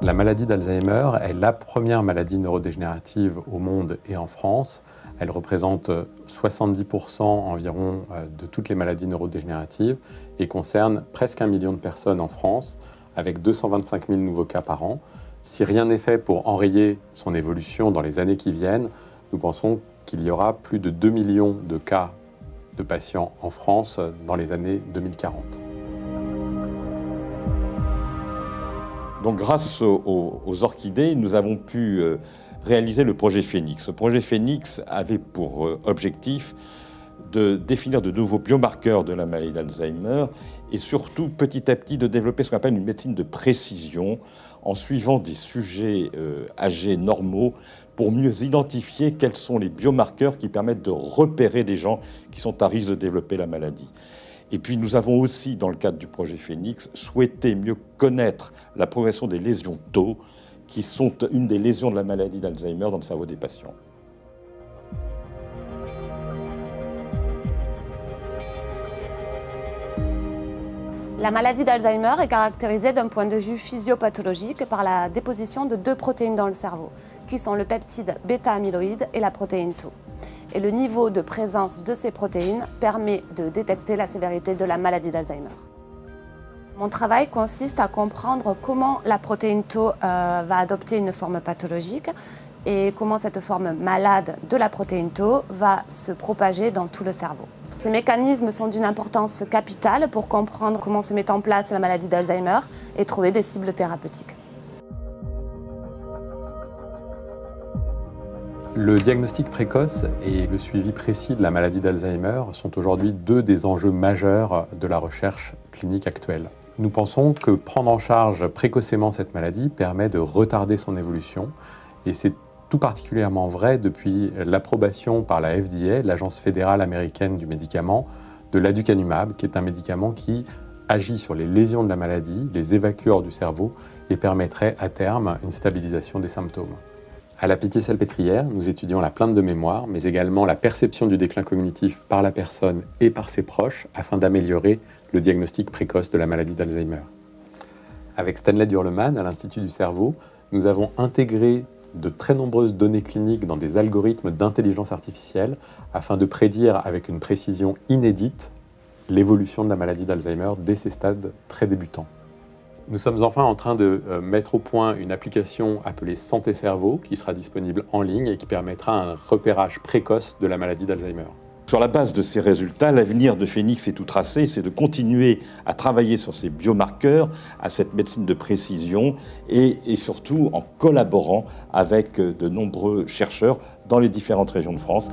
La maladie d'Alzheimer est la première maladie neurodégénérative au monde et en France. Elle représente 70% environ de toutes les maladies neurodégénératives et concerne presque 1 million de personnes en France, avec 225 000 nouveaux cas par an. Si rien n'est fait pour enrayer son évolution dans les années qui viennent, nous pensons qu'il y aura plus de 2 millions de cas de patients en France dans les années 2040. Donc grâce aux orchidées, nous avons pu réaliser le projet Phénix. Ce projet Phénix avait pour objectif de définir de nouveaux biomarqueurs de la maladie d'Alzheimer et surtout petit à petit de développer ce qu'on appelle une médecine de précision en suivant des sujets âgés normaux pour mieux identifier quels sont les biomarqueurs qui permettent de repérer des gens qui sont à risque de développer la maladie. Et puis nous avons aussi, dans le cadre du projet Phénix, souhaité mieux connaître la progression des lésions tau, qui sont une des lésions de la maladie d'Alzheimer dans le cerveau des patients. La maladie d'Alzheimer est caractérisée d'un point de vue physiopathologique par la déposition de 2 protéines dans le cerveau, qui sont le peptide bêta-amyloïde et la protéine tau. Et le niveau de présence de ces protéines permet de détecter la sévérité de la maladie d'Alzheimer. Mon travail consiste à comprendre comment la protéine tau va adopter une forme pathologique et comment cette forme malade de la protéine tau va se propager dans tout le cerveau. Ces mécanismes sont d'une importance capitale pour comprendre comment se met en place la maladie d'Alzheimer et trouver des cibles thérapeutiques. Le diagnostic précoce et le suivi précis de la maladie d'Alzheimer sont aujourd'hui 2 des enjeux majeurs de la recherche clinique actuelle. Nous pensons que prendre en charge précocement cette maladie permet de retarder son évolution et c'est tout particulièrement vrai depuis l'approbation par la FDA, l'Agence fédérale américaine du médicament, de l'aducanumab, qui est un médicament qui agit sur les lésions de la maladie, les évacue hors du cerveau et permettrait à terme une stabilisation des symptômes. À la Pitié-Salpêtrière, nous étudions la plainte de mémoire, mais également la perception du déclin cognitif par la personne et par ses proches, afin d'améliorer le diagnostic précoce de la maladie d'Alzheimer. Avec Stanley Durleman, à l'Institut du cerveau, nous avons intégré de très nombreuses données cliniques dans des algorithmes d'intelligence artificielle, afin de prédire avec une précision inédite l'évolution de la maladie d'Alzheimer dès ces stades très débutants. Nous sommes enfin en train de mettre au point une application appelée Santé Cerveau qui sera disponible en ligne et qui permettra un repérage précoce de la maladie d'Alzheimer. Sur la base de ces résultats, l'avenir de Phénix est tout tracé, c'est de continuer à travailler sur ces biomarqueurs, à cette médecine de précision et surtout en collaborant avec de nombreux chercheurs dans les différentes régions de France.